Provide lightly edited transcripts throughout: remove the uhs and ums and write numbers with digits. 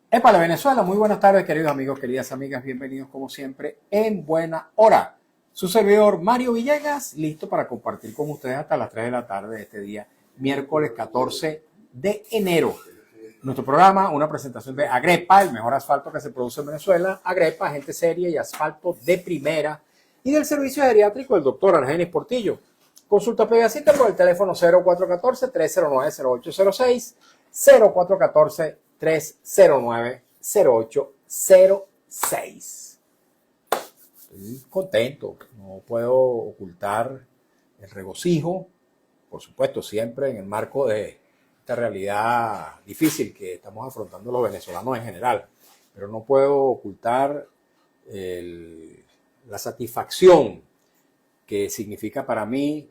Épale, Venezuela, muy buenas tardes, queridos amigos, queridas amigas, bienvenidos como siempre en Buena Hora. Su servidor Mario Villegas, listo para compartir con ustedes hasta las 3 de la tarde de este día, miércoles 14 de enero. Nuestro programa, una presentación de Agrepa, el mejor asfalto que se produce en Venezuela. Agrepa, gente seria y asfalto de primera. Y del servicio geriátrico del doctor Argenis Portillo. Consulta previa cita por el teléfono 0414-309-0806, 0414-309-0806. Estoy contento, no puedo ocultar el regocijo, por supuesto, siempre en el marco de esta realidad difícil que estamos afrontando los venezolanos en general, pero no puedo ocultar la satisfacción que significa para mí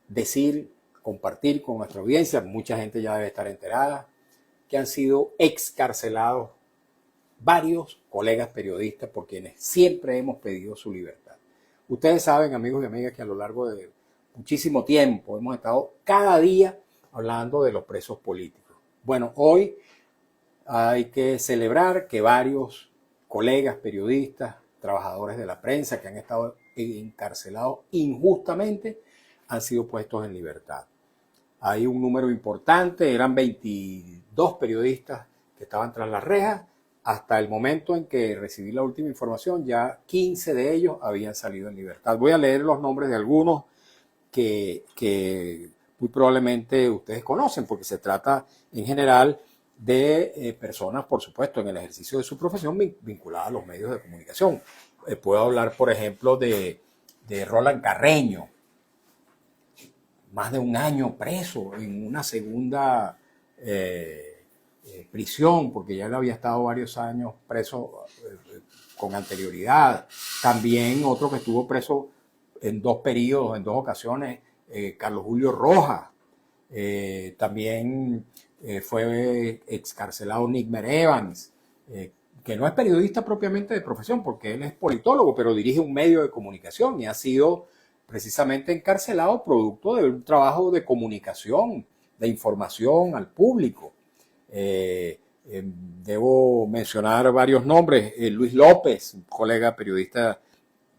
decir, compartir con nuestra audiencia, mucha gente ya debe estar enterada, que han sido excarcelados varios colegas periodistas por quienes siempre hemos pedido su libertad. Ustedes saben, amigos y amigas, que a lo largo de muchísimo tiempo hemos estado cada día hablando de los presos políticos. Bueno, hoy hay que celebrar que varios colegas periodistas, trabajadores de la prensa que han estado encarcelados injustamente, han sido puestos en libertad. Hay un número importante, eran 22 periodistas que estaban tras las rejas. Hasta el momento en que recibí la última información, ya 15 de ellos habían salido en libertad. Voy a leer los nombres de algunos que muy probablemente ustedes conocen, porque se trata en general de personas, por supuesto, en el ejercicio de su profesión vinculadas a los medios de comunicación. Puedo hablar, por ejemplo, de Roland Carreño, más de un año preso en una segunda prisión, porque ya él había estado varios años preso con anterioridad. También otro que estuvo preso en dos periodos, en dos ocasiones, Carlos Julio Rojas. También fue excarcelado Nigmer Evans, que no es periodista propiamente de profesión, porque él es politólogo, pero dirige un medio de comunicación y ha sido precisamente encarcelado producto de un trabajo de comunicación, de información al público. Debo mencionar varios nombres. Luis López, un colega periodista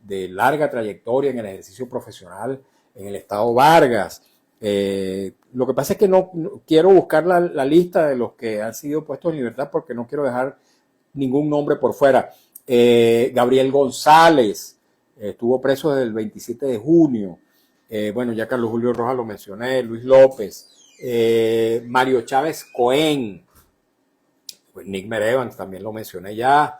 de larga trayectoria en el ejercicio profesional en el estado Vargas. Lo que pasa es que no quiero buscar la lista de los que han sido puestos en libertad porque no quiero dejar ningún nombre por fuera. Gabriel González estuvo preso desde el 27 de junio. Bueno, ya Carlos Julio Rojas lo mencioné, Luis López, Mario Chávez Cohen, pues Nigmer Evans también lo mencioné ya,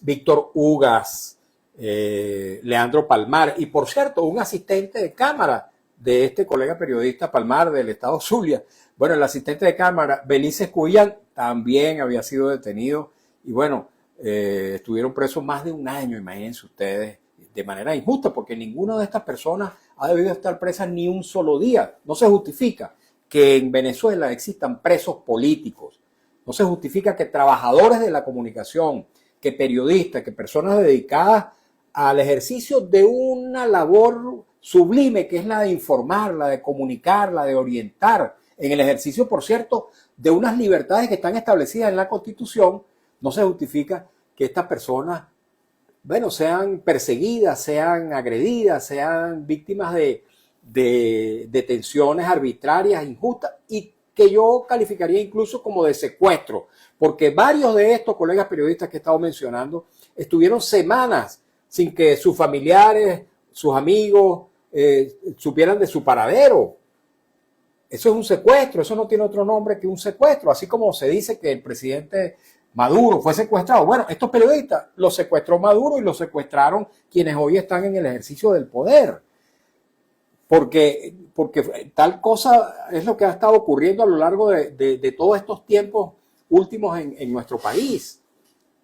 Víctor Ugas, Leandro Palmar, y por cierto, un asistente de cámara de este colega periodista Palmar del estado Zulia. Bueno, el asistente de cámara, Belice Cuyán, también había sido detenido y bueno, estuvieron presos más de un año, imagínense ustedes, de manera injusta, porque ninguna de estas personas ha debido estar presa ni un solo día. No se justifica que en Venezuela existan presos políticos, no se justifica que trabajadores de la comunicación, que periodistas, que personas dedicadas al ejercicio de una labor sublime, que es la de informar, la de comunicar, la de orientar, en el ejercicio, por cierto, de unas libertades que están establecidas en la Constitución, no se justifica que estas personas, bueno, sean perseguidas, sean agredidas, sean víctimas de detenciones arbitrarias, injustas, y que yo calificaría incluso como de secuestro, porque varios de estos colegas periodistas que he estado mencionando estuvieron semanas sin que sus familiares, sus amigos supieran de su paradero. Eso es un secuestro, eso no tiene otro nombre que un secuestro, así como se dice que el presidente Maduro fue secuestrado. Bueno, estos periodistas los secuestró Maduro y los secuestraron quienes hoy están en el ejercicio del poder. Porque tal cosa es lo que ha estado ocurriendo a lo largo de todos estos tiempos últimos en nuestro país.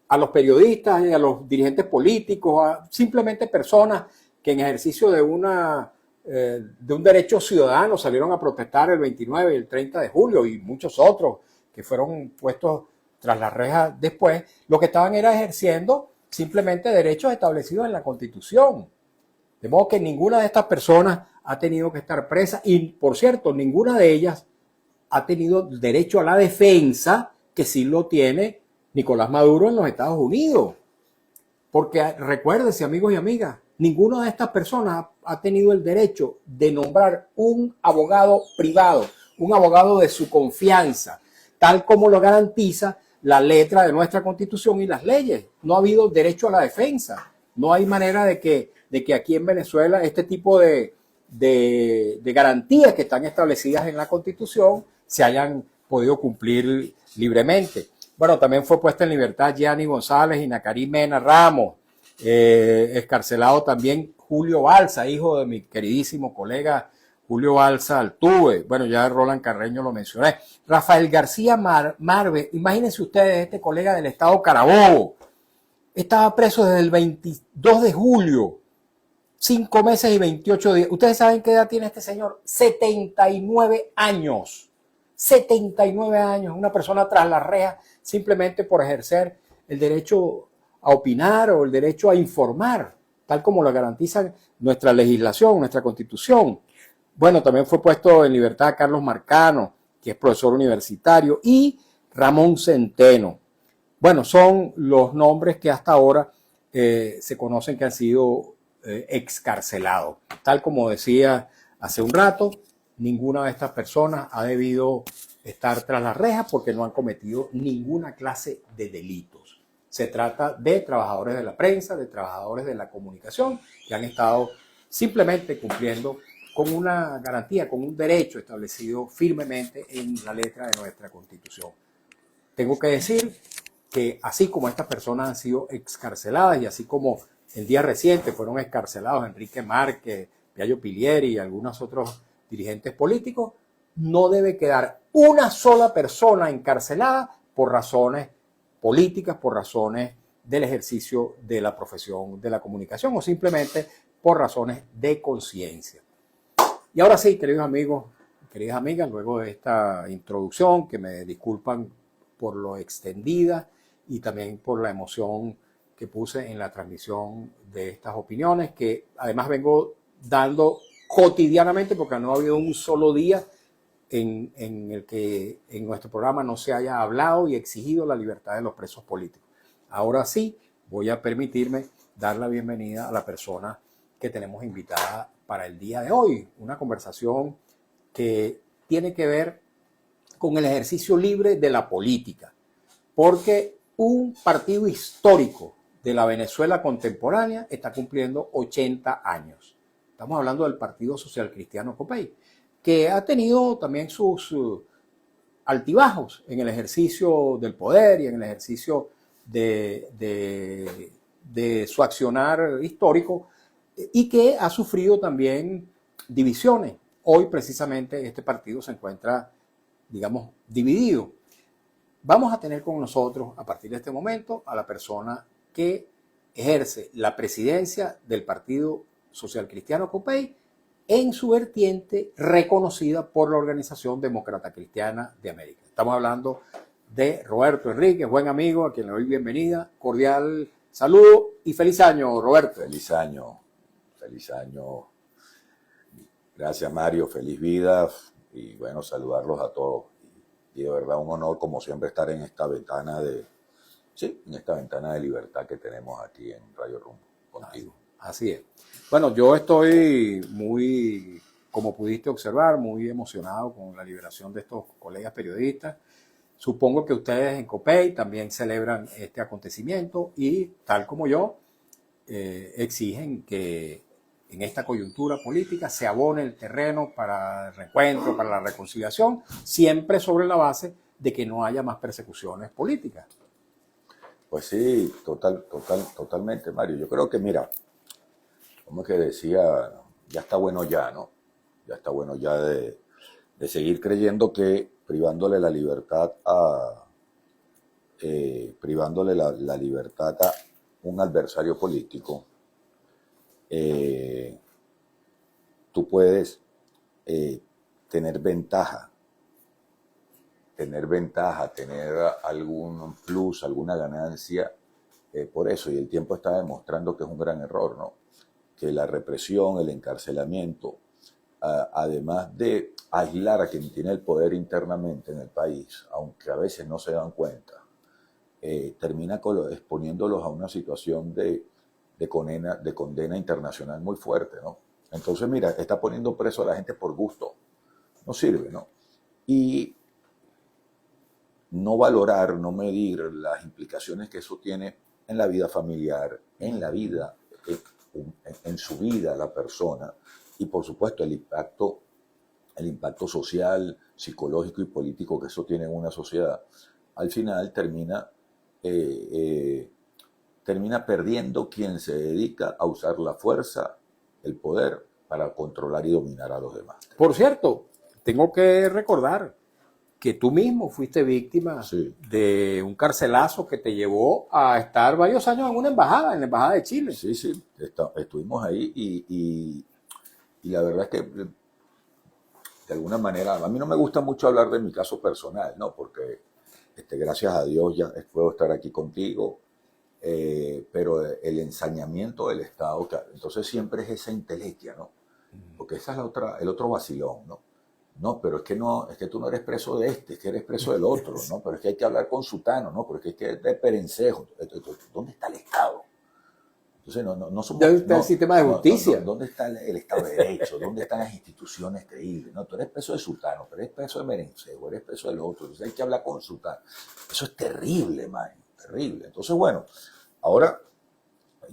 A los periodistas y a los dirigentes políticos, a simplemente personas que en ejercicio de un derecho ciudadano salieron a protestar el 29 y el 30 de julio y muchos otros que fueron puestos tras las rejas después, lo que estaban era ejerciendo simplemente derechos establecidos en la Constitución. De modo que ninguna de estas personas ha tenido que estar presa y, por cierto, ninguna de ellas ha tenido derecho a la defensa que sí lo tiene Nicolás Maduro en los Estados Unidos. Porque recuérdense, amigos y amigas, ninguna de estas personas ha tenido el derecho de nombrar un abogado privado, un abogado de su confianza, tal como lo garantiza la letra de nuestra Constitución y las leyes. No ha habido derecho a la defensa. No hay manera de que aquí en Venezuela este tipo de garantías que están establecidas en la Constitución se hayan podido cumplir libremente. Bueno, también fue puesta en libertad Gianni González y Nacari Mena Ramos. Escarcelado también Julio Balsa, hijo de mi queridísimo colega Julio Balsa Altuve. Bueno, ya Roland Carreño lo mencioné. Rafael García Marve, imagínense ustedes, este colega del estado Carabobo, estaba preso desde el 22 de julio, 5 meses y 28 días. ¿Ustedes saben qué edad tiene este señor? 79 años. 79 años, una persona tras la reja simplemente por ejercer el derecho a opinar o el derecho a informar, tal como lo garantiza nuestra legislación, nuestra Constitución. Bueno, también fue puesto en libertad Carlos Marcano, que es profesor universitario, y Ramón Centeno. Bueno, son los nombres que hasta ahora se conocen que han sido excarcelados. Tal como decía hace un rato, ninguna de estas personas ha debido estar tras las rejas porque no han cometido ninguna clase de delitos. Se trata de trabajadores de la prensa, de trabajadores de la comunicación que han estado simplemente cumpliendo con una garantía, con un derecho establecido firmemente en la letra de nuestra Constitución. Tengo que decir que así como estas personas han sido excarceladas y así como en días recientes fueron excarcelados Enrique Márquez, Piaggio Pilieri y algunos otros dirigentes políticos, no debe quedar una sola persona encarcelada por razones políticas, por razones del ejercicio de la profesión de la comunicación o simplemente por razones de conciencia. Y ahora sí, queridos amigos, queridas amigas, luego de esta introducción, que me disculpan por lo extendida y también por la emoción que puse en la transmisión de estas opiniones, que además vengo dando cotidianamente porque no ha habido un solo día en el que en nuestro programa no se haya hablado y exigido la libertad de los presos políticos. Ahora sí, voy a permitirme dar la bienvenida a la persona que tenemos invitada para el día de hoy. Una conversación que tiene que ver con el ejercicio libre de la política, porque un partido histórico de la Venezuela contemporánea está cumpliendo 80 años. Estamos hablando del Partido Social Cristiano Copey, que ha tenido también sus altibajos en el ejercicio del poder y en el ejercicio de su accionar histórico y que ha sufrido también divisiones. Hoy precisamente este partido se encuentra, digamos, dividido. Vamos a tener con nosotros a partir de este momento a la persona que ejerce la presidencia del Partido Social Cristiano Copey en su vertiente reconocida por la Organización Demócrata Cristiana de América. Estamos hablando de Roberto Enríquez, buen amigo, a quien le doy bienvenida, cordial saludo y feliz año, Roberto. Feliz año, feliz año. Gracias, Mario, feliz vida y bueno, saludarlos a todos. Y de verdad un honor, como siempre, estar en esta ventana de libertad que tenemos aquí en Radio Rumbo contigo. Así es. Bueno, yo estoy muy, como pudiste observar, muy emocionado con la liberación de estos colegas periodistas. Supongo que ustedes en Copey también celebran este acontecimiento y, tal como yo, exigen que en esta coyuntura política se abone el terreno para el reencuentro, para la reconciliación, siempre sobre la base de que no haya más persecuciones políticas. Pues sí, totalmente, Mario. Yo creo que, mira, como que decía, ya está bueno ya, ¿no? Ya está bueno ya de seguir creyendo que privándole la libertad a un adversario político, tú puedes tener ventaja, tener algún plus, alguna ganancia por eso. Y el tiempo está demostrando que es un gran error, ¿no? Que la represión, el encarcelamiento además de aislar a quien tiene el poder internamente en el país, aunque a veces no se dan cuenta, termina exponiéndolos a una situación de condena internacional muy fuerte, ¿no? Entonces, mira, está poniendo preso a la gente por gusto. No sirve, ¿no? Y no valorar, no medir las implicaciones que eso tiene en la vida familiar, en la vida, en su vida la persona, y por supuesto el impacto social, psicológico y político que eso tiene en una sociedad, al final termina perdiendo quien se dedica a usar la fuerza, el poder, para controlar y dominar a los demás. Por cierto, tengo que recordar que tú mismo fuiste víctima de un carcelazo que te llevó a estar varios años en una embajada, en la Embajada de Chile. Sí, estuvimos ahí y la verdad es que de alguna manera, a mí no me gusta mucho hablar de mi caso personal, ¿no? Porque gracias a Dios ya puedo estar aquí contigo, pero el ensañamiento del Estado, entonces siempre es esa entelequia, ¿no? Porque esa es el otro vacilón, ¿no? No, pero es que tú no eres preso de es que eres preso del otro, ¿no? Pero es que hay que hablar con Sutano, ¿no? Porque es que es de Perencejo. ¿Dónde está el Estado? Entonces, no somos... ¿Dónde está el sistema de justicia? ¿Dónde está el Estado de Derecho? ¿Dónde están las instituciones creíbles? No, tú eres preso de Sutano, pero eres preso de Perencejo, eres preso del otro. Entonces hay que hablar con Sutano. Eso es terrible, man, terrible. Entonces, bueno, ahora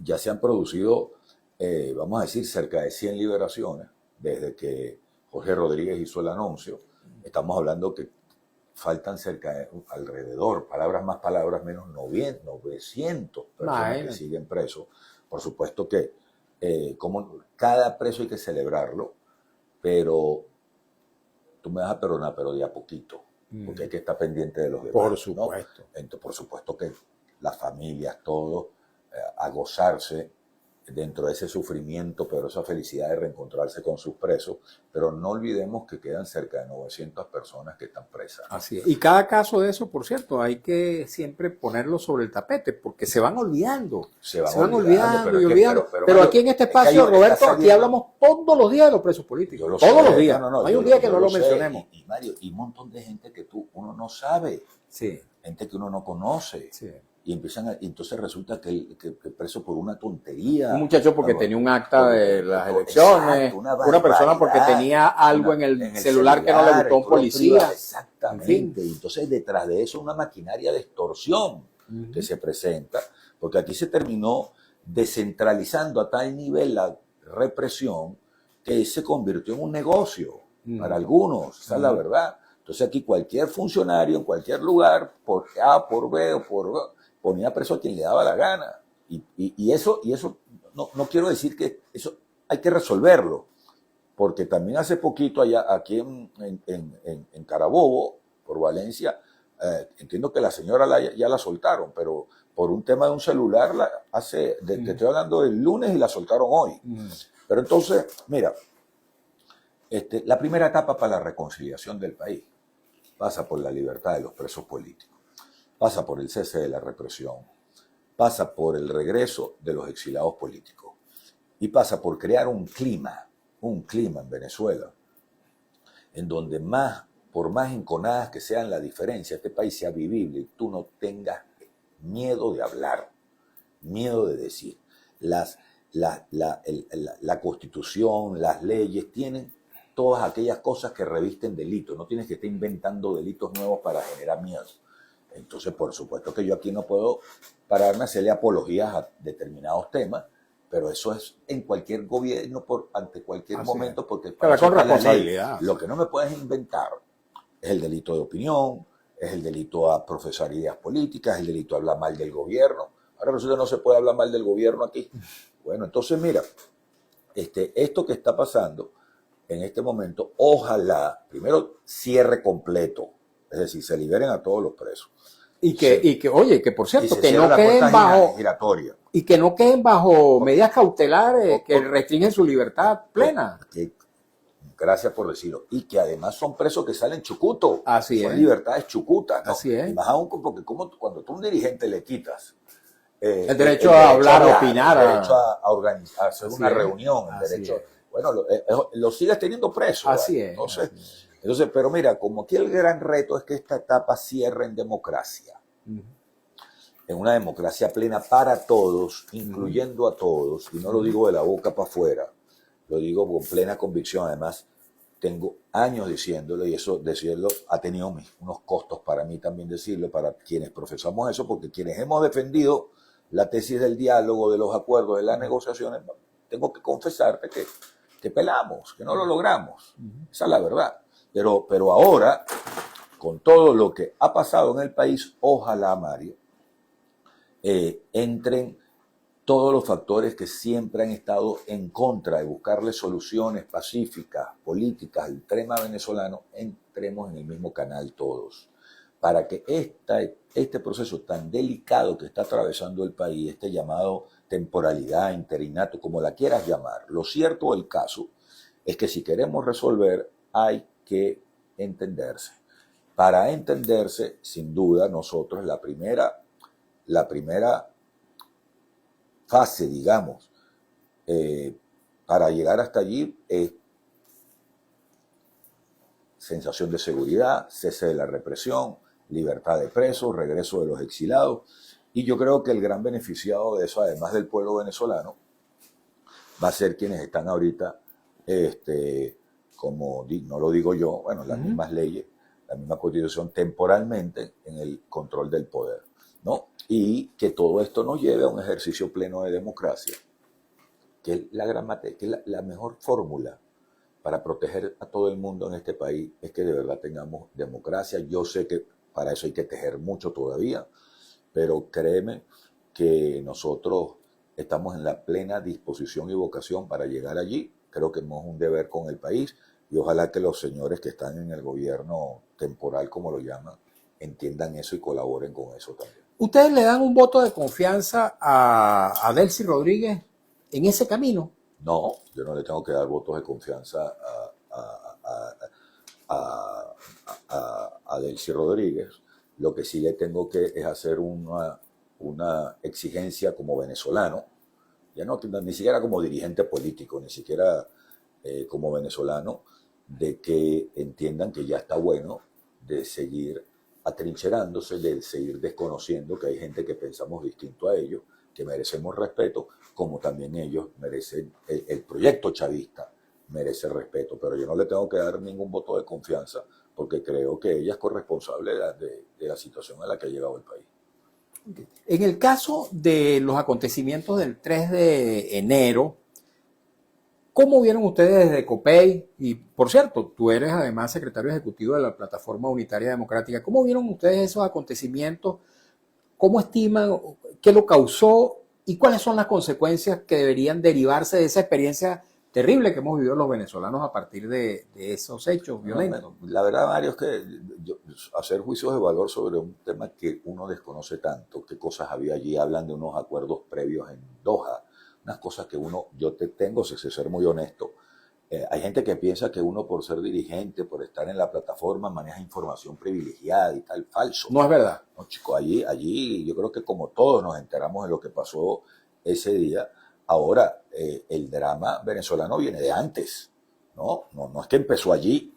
ya se han producido, vamos a decir, cerca de 100 liberaciones desde que Jorge Rodríguez hizo el anuncio. Estamos hablando que faltan alrededor, palabras más, palabras menos, 900 personas que siguen presos. Por supuesto que como cada preso hay que celebrarlo, pero tú me vas a perdonar, pero de a poquito, porque hay que estar pendiente de los demás. Por supuesto. ¿No? Entonces, por supuesto que las familias, todos, a gozarse dentro de ese sufrimiento, pero esa felicidad de reencontrarse con sus presos, pero no olvidemos que quedan cerca de 900 personas que están presas. Así es. Y cada caso de eso, por cierto, hay que siempre ponerlo sobre el tapete, porque se van olvidando. Se van olvidando y olvidando. Pero aquí en este espacio, Roberto, aquí hablamos todos los días de los presos políticos. Todos los días. No hay un día que no lo mencionemos. Y Mario, y un montón de gente que uno no sabe. Sí. Gente que uno no conoce. Sí. Y entonces resulta que preso por una tontería. Un muchacho porque tenía un acta de las elecciones, exacto, una persona porque tenía algo en el celular que no le gustó a un policía. Exactamente. En fin. Y entonces detrás de eso una maquinaria de extorsión que se presenta, porque aquí se terminó descentralizando a tal nivel la represión que se convirtió en un negocio para algunos, esa es la verdad. Entonces aquí cualquier funcionario en cualquier lugar, por A, por B o por ponía preso a quien le daba la gana. Y eso no quiero decir que eso hay que resolverlo, porque también hace poquito aquí en Carabobo, por Valencia, entiendo que la señora ya la soltaron, pero por un tema de un celular, te estoy hablando del lunes y la soltaron hoy. Pero entonces, mira, la primera etapa para la reconciliación del país pasa por la libertad de los presos políticos. Pasa por el cese de la represión, pasa por el regreso de los exiliados políticos y pasa por crear un clima en Venezuela en donde por más enconadas que sean las diferencias, este país sea vivible y tú no tengas miedo de hablar, miedo de decir. La Constitución, las leyes tienen todas aquellas cosas que revisten delitos, no tienes que estar inventando delitos nuevos para generar miedo. Entonces, por supuesto que yo aquí no puedo pararme a hacerle apologías a determinados temas, pero eso es en cualquier gobierno, ante cualquier momento, porque con responsabilidad. Lo que no me puedes inventar es el delito de opinión, es el delito a profesar ideas políticas, es el delito a hablar mal del gobierno. Ahora resulta que no se puede hablar mal del gobierno aquí. Bueno, entonces mira, esto que está pasando en este momento, ojalá, primero, cierre completo, es decir, se liberen a todos los presos. Y que oye, que por cierto, que no queden bajo giratoria. Y que no queden bajo medidas cautelares que restringen su libertad plena. Gracias por decirlo. Y que además son presos que salen chucutos. Así es. Son libertades chucutas, ¿no? Así es. Y más aún porque cuando tú a un dirigente le quitas el derecho a hablar, a opinar, el derecho a organizar, a hacer una reunión, el derecho... Bueno, lo sigues teniendo preso. Así ¿vale? es. Entonces, Así es. entonces, pero mira, como aquí el gran reto es que esta etapa cierre en democracia, Ujú, en una democracia plena para todos, ujú, incluyendo a todos, y no lo ujú. digo de la boca para afuera, lo digo con plena convicción. Además, tengo años diciéndolo, y eso decirlo ha tenido unos costos para mí también decirlo, para quienes profesamos eso, porque quienes hemos defendido la tesis del diálogo, de los acuerdos, de las negociaciones, tengo que confesarte que pelamos, que no lo logramos. Esa es la verdad. Pero ahora, con todo lo que ha pasado en el país, ojalá, Mario, entren todos los factores que siempre han estado en contra de buscarle soluciones pacíficas, políticas al tema venezolano, entremos en el mismo canal todos, para que este proceso tan delicado que está atravesando el país, este llamado temporalidad, interinato, como la quieras llamar, lo cierto del caso es que si queremos resolver hay que entenderse. Para entenderse, sin duda, nosotros la primera fase, digamos, para llegar hasta allí es sensación de seguridad, cese de la represión, libertad de presos, regreso de los exilados. Y yo creo que el gran beneficiado de eso, además del pueblo venezolano, va a ser quienes están ahorita, como no lo digo yo, bueno, las mismas leyes, la misma constitución, temporalmente en el control del poder, ¿no? Y que todo esto nos lleve a un ejercicio pleno de democracia, que es la gran materia, que es la mejor fórmula para proteger a todo el mundo en este país, es que de verdad tengamos democracia. Yo sé que para eso hay que tejer mucho todavía, pero créeme que nosotros estamos en la plena disposición y vocación para llegar allí. Creo que tenemos un deber con el país y ojalá que los señores que están en el gobierno temporal, como lo llaman, entiendan eso y colaboren con eso también. ¿Ustedes le dan un voto de confianza a Delcy Rodríguez en ese camino? No, yo no le tengo que dar votos de confianza a Delcy Rodríguez. Lo que sí le tengo que es hacer una exigencia como venezolano, ya no ni siquiera como dirigente político, ni siquiera como venezolano, de que entiendan que ya está bueno de seguir atrincherándose, de seguir desconociendo que hay gente que pensamos distinto a ellos, que merecemos respeto, como también ellos merecen, el proyecto chavista merece respeto, pero yo no le tengo que dar ningún voto de confianza porque creo que ella es corresponsable de la situación a la que ha llegado el país. En el caso de los acontecimientos del 3 de enero, ¿cómo vieron ustedes desde COPEI? Y por cierto, tú eres además secretario ejecutivo de la Plataforma Unitaria Democrática. ¿Cómo vieron ustedes esos acontecimientos? ¿Cómo estiman qué lo causó y cuáles son las consecuencias que deberían derivarse de esa experiencia terrible que hemos vivido los venezolanos a partir de esos hechos violentos? La verdad, Mario, es que hacer juicios de valor sobre un tema que uno desconoce tanto, qué cosas había allí, hablan de unos acuerdos previos en Doha, unas cosas que yo te tengo, si ser muy honesto. Hay gente que piensa que uno por ser dirigente, por estar en la plataforma, maneja información privilegiada y tal, falso. No es verdad. No, chico, allí yo creo que como todos nos enteramos de lo que pasó ese día. Ahora, el drama venezolano viene de antes, ¿no? No es que empezó allí.